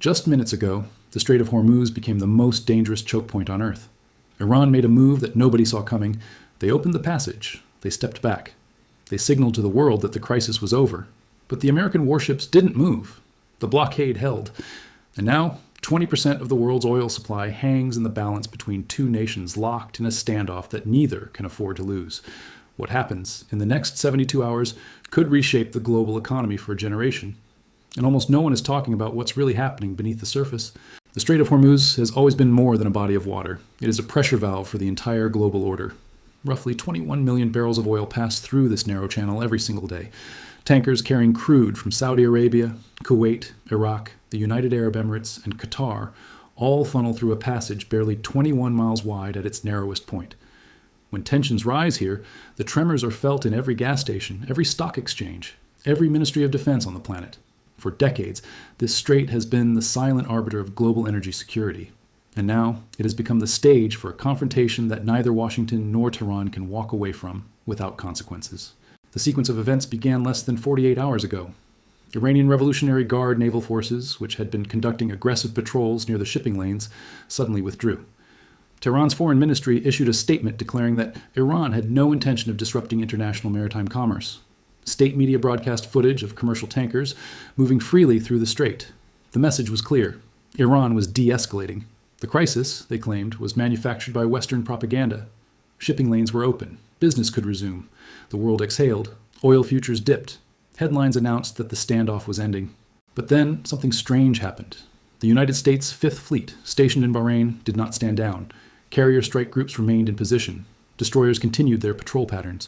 Just minutes ago, the Strait of Hormuz became the most dangerous choke point on Earth. Iran made a move that nobody saw coming. They opened the passage. They stepped back. They signaled to the world that the crisis was over. But the American warships didn't move. The blockade held. And now, 20% of the world's oil supply hangs in the balance between two nations locked in a standoff that neither can afford to lose. What happens in the next 72 hours could reshape the global economy for a generation. And almost no one is talking about what's really happening beneath the surface. The Strait of Hormuz has always been more than a body of water. It is a pressure valve for the entire global order. Roughly 21 million barrels of oil pass through this narrow channel every single day. Tankers carrying crude from Saudi Arabia, Kuwait, Iraq, the United Arab Emirates, and Qatar all funnel through a passage barely 21 miles wide at its narrowest point. When tensions rise here, the tremors are felt in every gas station, every stock exchange, every Ministry of Defense on the planet. For decades, this strait has been the silent arbiter of global energy security. And now, it has become the stage for a confrontation that neither Washington nor Tehran can walk away from without consequences. The sequence of events began less than 48 hours ago. Iranian Revolutionary Guard naval forces, which had been conducting aggressive patrols near the shipping lanes, suddenly withdrew. Tehran's foreign ministry issued a statement declaring that Iran had no intention of disrupting international maritime commerce. State media broadcast footage of commercial tankers moving freely through the strait. The message was clear. Iran was de-escalating. The crisis, they claimed, was manufactured by Western propaganda. Shipping lanes were open. Business could resume. The world exhaled. Oil futures dipped. Headlines announced that the standoff was ending. But then something strange happened. The United States Fifth Fleet, stationed in Bahrain, did not stand down. Carrier strike groups remained in position. Destroyers continued their patrol patterns.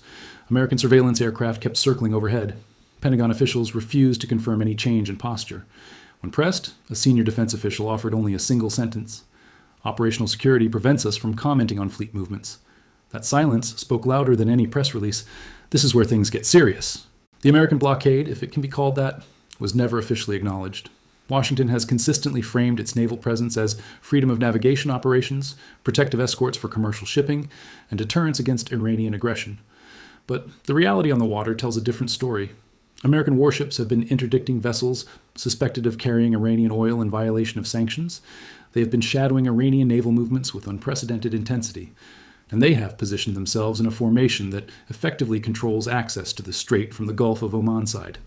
American surveillance aircraft kept circling overhead. Pentagon officials refused to confirm any change in posture. When pressed, a senior defense official offered only a single sentence. Operational security prevents us from commenting on fleet movements. That silence spoke louder than any press release. This is where things get serious. The American blockade, if it can be called that, was never officially acknowledged. Washington has consistently framed its naval presence as freedom of navigation operations, protective escorts for commercial shipping, and deterrence against Iranian aggression. But the reality on the water tells a different story. American warships have been interdicting vessels suspected of carrying Iranian oil in violation of sanctions. They have been shadowing Iranian naval movements with unprecedented intensity. And they have positioned themselves in a formation that effectively controls access to the strait from the Gulf of Oman side.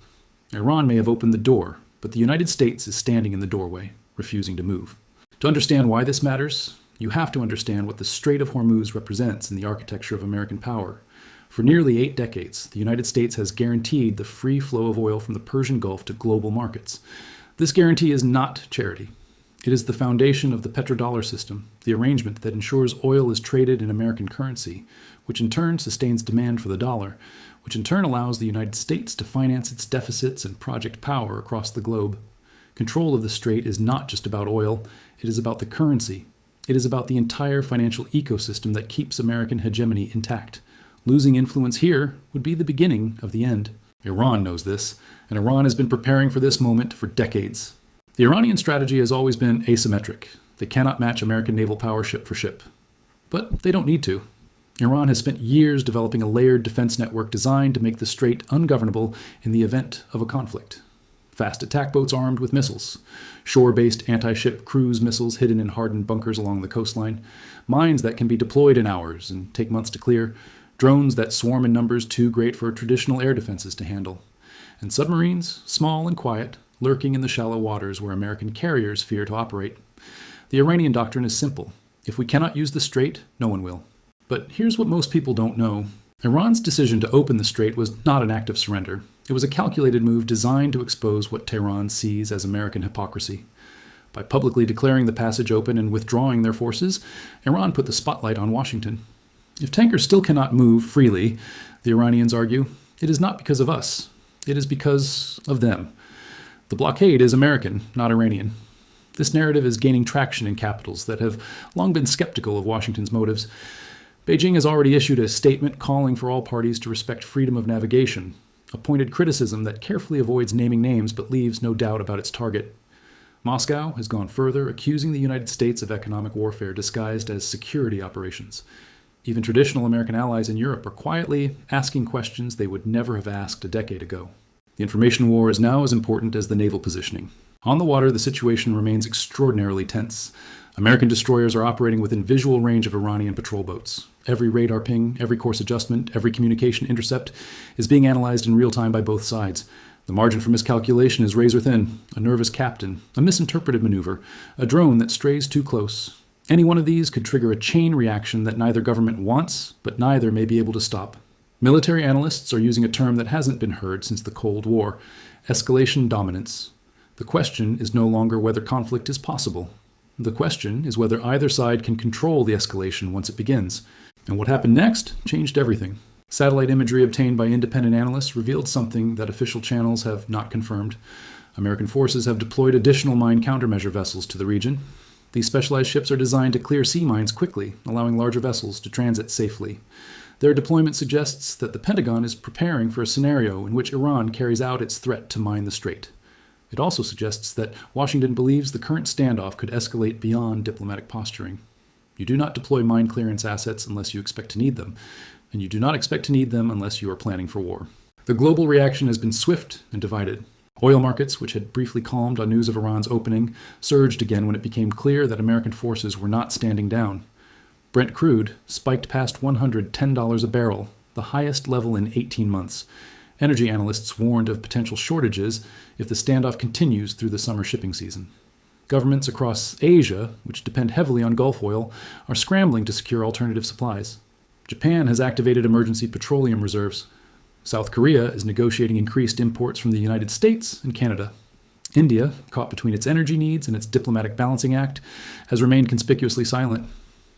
Iran may have opened the door, but the United States is standing in the doorway, refusing to move. To understand why this matters, you have to understand what the Strait of Hormuz represents in the architecture of American power. For nearly 8 decades, the United States has guaranteed the free flow of oil from the Persian Gulf to global markets. This guarantee is not charity. It is the foundation of the petrodollar system, the arrangement that ensures oil is traded in American currency, which in turn sustains demand for the dollar, which in turn allows the United States to finance its deficits and project power across the globe. Control of the strait is not just about oil, it is about the currency. It is about the entire financial ecosystem that keeps American hegemony intact. Losing influence here would be the beginning of the end. Iran knows this, and Iran has been preparing for this moment for decades. The Iranian strategy has always been asymmetric. They cannot match American naval power ship for ship. But they don't need to. Iran has spent years developing a layered defense network designed to make the strait ungovernable in the event of a conflict. Fast attack boats armed with missiles, shore-based anti-ship cruise missiles hidden in hardened bunkers along the coastline, mines that can be deployed in hours and take months to clear, drones that swarm in numbers too great for traditional air defenses to handle, and submarines, small and quiet, lurking in the shallow waters where American carriers fear to operate. The Iranian doctrine is simple. If we cannot use the strait, no one will. But here's what most people don't know. Iran's decision to open the strait was not an act of surrender. It was a calculated move designed to expose what Tehran sees as American hypocrisy. By publicly declaring the passage open and withdrawing their forces, Iran put the spotlight on Washington. If tankers still cannot move freely, the Iranians argue, it is not because of us. It is because of them. The blockade is American, not Iranian. This narrative is gaining traction in capitals that have long been skeptical of Washington's motives. Beijing has already issued a statement calling for all parties to respect freedom of navigation, a pointed criticism that carefully avoids naming names but leaves no doubt about its target. Moscow has gone further, accusing the United States of economic warfare disguised as security operations. Even traditional American allies in Europe are quietly asking questions they would never have asked a decade ago. The information war is now as important as the naval positioning. On the water, the situation remains extraordinarily tense. American destroyers are operating within visual range of Iranian patrol boats. Every radar ping, every course adjustment, every communication intercept is being analyzed in real time by both sides. The margin for miscalculation is razor thin. A nervous captain, a misinterpreted maneuver, a drone that strays too close. Any one of these could trigger a chain reaction that neither government wants, but neither may be able to stop. Military analysts are using a term that hasn't been heard since the Cold War: escalation dominance. The question is no longer whether conflict is possible. The question is whether either side can control the escalation once it begins. And what happened next changed everything. Satellite imagery obtained by independent analysts revealed something that official channels have not confirmed. American forces have deployed additional mine countermeasure vessels to the region. These specialized ships are designed to clear sea mines quickly, allowing larger vessels to transit safely. Their deployment suggests that the Pentagon is preparing for a scenario in which Iran carries out its threat to mine the strait. It also suggests that Washington believes the current standoff could escalate beyond diplomatic posturing. You do not deploy mine clearance assets unless you expect to need them, and you do not expect to need them unless you are planning for war. The global reaction has been swift and divided. Oil markets, which had briefly calmed on news of Iran's opening, surged again when it became clear that American forces were not standing down. Brent crude spiked past $110 a barrel, the highest level in 18 months. Energy analysts warned of potential shortages if the standoff continues through the summer shipping season. Governments across Asia, which depend heavily on Gulf oil, are scrambling to secure alternative supplies. Japan has activated emergency petroleum reserves. South Korea is negotiating increased imports from the United States and Canada. India, caught between its energy needs and its diplomatic balancing act, has remained conspicuously silent.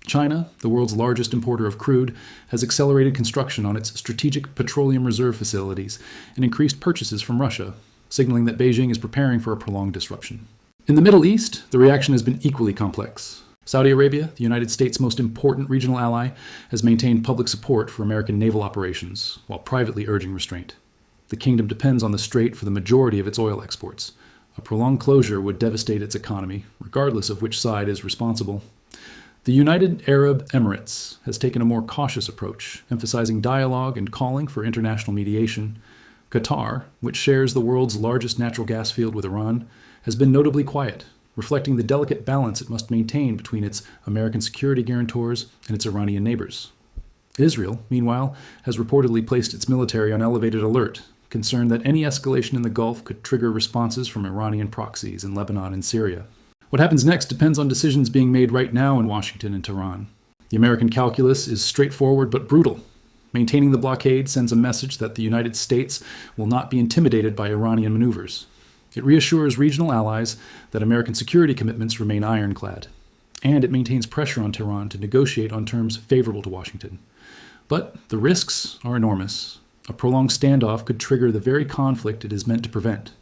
China, the world's largest importer of crude, has accelerated construction on its strategic petroleum reserve facilities and increased purchases from Russia, signaling that Beijing is preparing for a prolonged disruption. In the Middle East, the reaction has been equally complex. Saudi Arabia, the United States' most important regional ally, has maintained public support for American naval operations, while privately urging restraint. The kingdom depends on the strait for the majority of its oil exports. A prolonged closure would devastate its economy, regardless of which side is responsible. The United Arab Emirates has taken a more cautious approach, emphasizing dialogue and calling for international mediation. Qatar, which shares the world's largest natural gas field with Iran, has been notably quiet, reflecting the delicate balance it must maintain between its American security guarantors and its Iranian neighbors. Israel, meanwhile, has reportedly placed its military on elevated alert, concerned that any escalation in the Gulf could trigger responses from Iranian proxies in Lebanon and Syria. What happens next depends on decisions being made right now in Washington and Tehran. The American calculus is straightforward but brutal. Maintaining the blockade sends a message that the United States will not be intimidated by Iranian maneuvers. It reassures regional allies that American security commitments remain ironclad. And it maintains pressure on Tehran to negotiate on terms favorable to Washington. But the risks are enormous. A prolonged standoff could trigger the very conflict it is meant to prevent.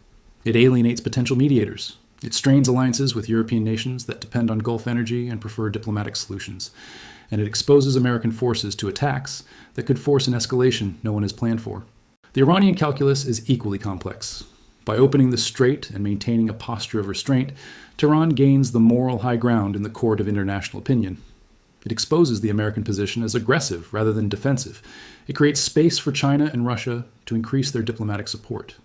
It alienates potential mediators. It strains alliances with European nations that depend on Gulf energy and prefer diplomatic solutions. And it exposes American forces to attacks that could force an escalation no one has planned for. The Iranian calculus is equally complex. By opening the strait and maintaining a posture of restraint, Tehran gains the moral high ground in the court of international opinion. It exposes the American position as aggressive rather than defensive. It creates space for China and Russia to increase their diplomatic support.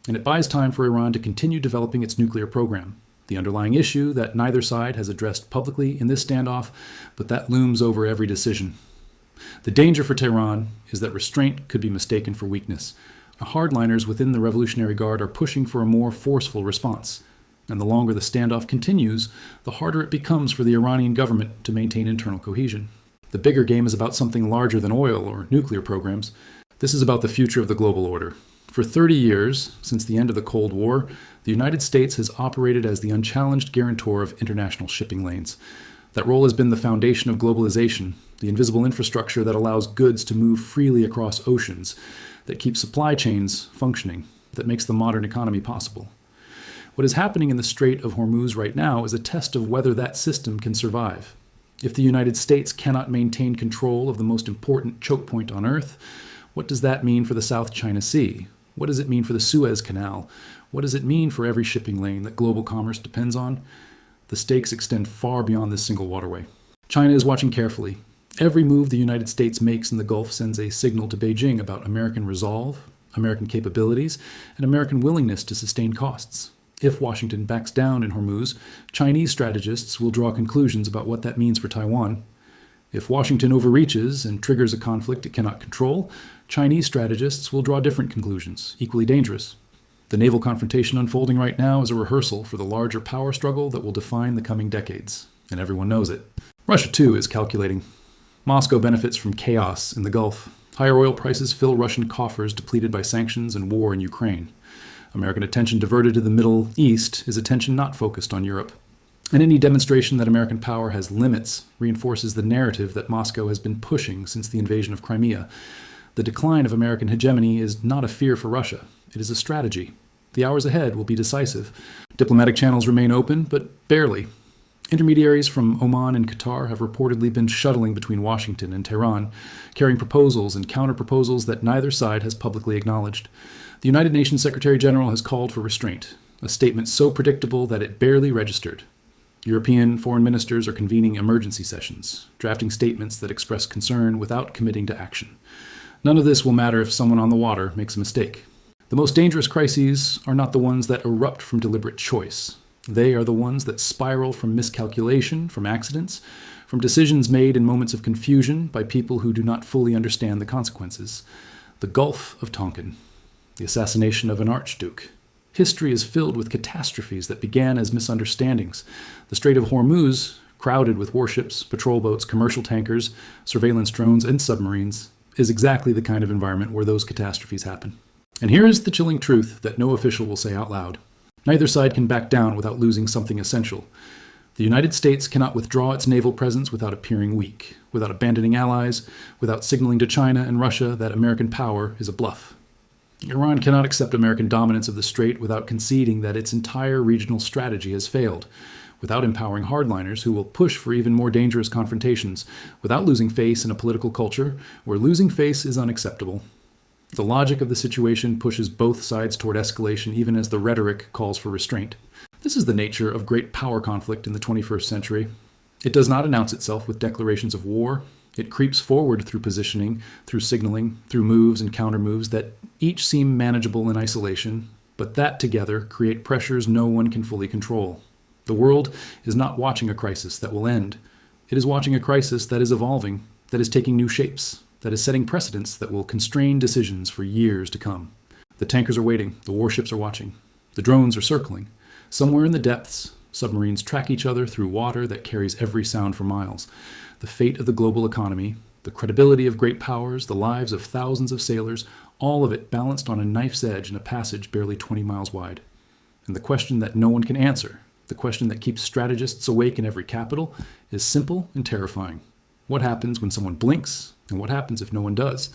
And it buys time for Iran to continue developing its nuclear program, the underlying issue that neither side has addressed publicly in this standoff, but that looms over every decision. The danger for Tehran is that restraint could be mistaken for weakness. Hardliners within the Revolutionary Guard are pushing for a more forceful response. And the longer the standoff continues, the harder it becomes for the Iranian government to maintain internal cohesion. The bigger game is about something larger than oil or nuclear programs. This is about the future of the global order. For 30 years, since the end of the Cold War, the United States has operated as the unchallenged guarantor of international shipping lanes. That role has been the foundation of globalization, the invisible infrastructure that allows goods to move freely across oceans, that keeps supply chains functioning, that makes the modern economy possible. What is happening in the Strait of Hormuz right now is a test of whether that system can survive. If the United States cannot maintain control of the most important choke point on Earth, what does that mean for the South China Sea? What does it mean for the Suez Canal? What does it mean for every shipping lane that global commerce depends on? The stakes extend far beyond this single waterway. China is watching carefully. Every move the United States makes in the Gulf sends a signal to Beijing about American resolve, American capabilities, and American willingness to sustain costs. If Washington backs down in Hormuz, Chinese strategists will draw conclusions about what that means for Taiwan. If Washington overreaches and triggers a conflict it cannot control, Chinese strategists will draw different conclusions, equally dangerous. The naval confrontation unfolding right now is a rehearsal for the larger power struggle that will define the coming decades, and everyone knows it. Russia, too, is calculating. Moscow benefits from chaos in the Gulf. Higher oil prices fill Russian coffers depleted by sanctions and war in Ukraine. American attention diverted to the Middle East is attention not focused on Europe. And any demonstration that American power has limits reinforces the narrative that Moscow has been pushing since the invasion of Crimea. The decline of American hegemony is not a fear for Russia. It is a strategy. The hours ahead will be decisive. Diplomatic channels remain open, but barely. Intermediaries from Oman and Qatar have reportedly been shuttling between Washington and Tehran, carrying proposals and counter-proposals that neither side has publicly acknowledged. The United Nations Secretary General has called for restraint, a statement so predictable that it barely registered. European foreign ministers are convening emergency sessions, drafting statements that express concern without committing to action. None of this will matter if someone on the water makes a mistake. The most dangerous crises are not the ones that erupt from deliberate choice. They are the ones that spiral from miscalculation, from accidents, from decisions made in moments of confusion by people who do not fully understand the consequences. The Gulf of Tonkin, the assassination of an archduke. History is filled with catastrophes that began as misunderstandings. The Strait of Hormuz, crowded with warships, patrol boats, commercial tankers, surveillance drones, and submarines, is exactly the kind of environment where those catastrophes happen. And here is the chilling truth that no official will say out loud. Neither side can back down without losing something essential. The United States cannot withdraw its naval presence without appearing weak, without abandoning allies, without signaling to China and Russia that American power is a bluff. Iran cannot accept American dominance of the Strait without conceding that its entire regional strategy has failed, without empowering hardliners who will push for even more dangerous confrontations, without losing face in a political culture where losing face is unacceptable. The logic of the situation pushes both sides toward escalation even as the rhetoric calls for restraint. This is the nature of great power conflict in the 21st century. It does not announce itself with declarations of war. It creeps forward through positioning, through signaling, through moves and countermoves that each seem manageable in isolation, but that together create pressures no one can fully control. The world is not watching a crisis that will end. It is watching a crisis that is evolving, that is taking new shapes, that is setting precedents that will constrain decisions for years to come. The tankers are waiting, the warships are watching, the drones are circling. Somewhere in the depths, submarines track each other through water that carries every sound for miles. The fate of the global economy, the credibility of great powers, the lives of thousands of sailors, all of it balanced on a knife's edge in a passage barely 20 miles wide. And the question that no one can answer, the question that keeps strategists awake in every capital, is simple and terrifying. What happens when someone blinks, and what happens if no one does?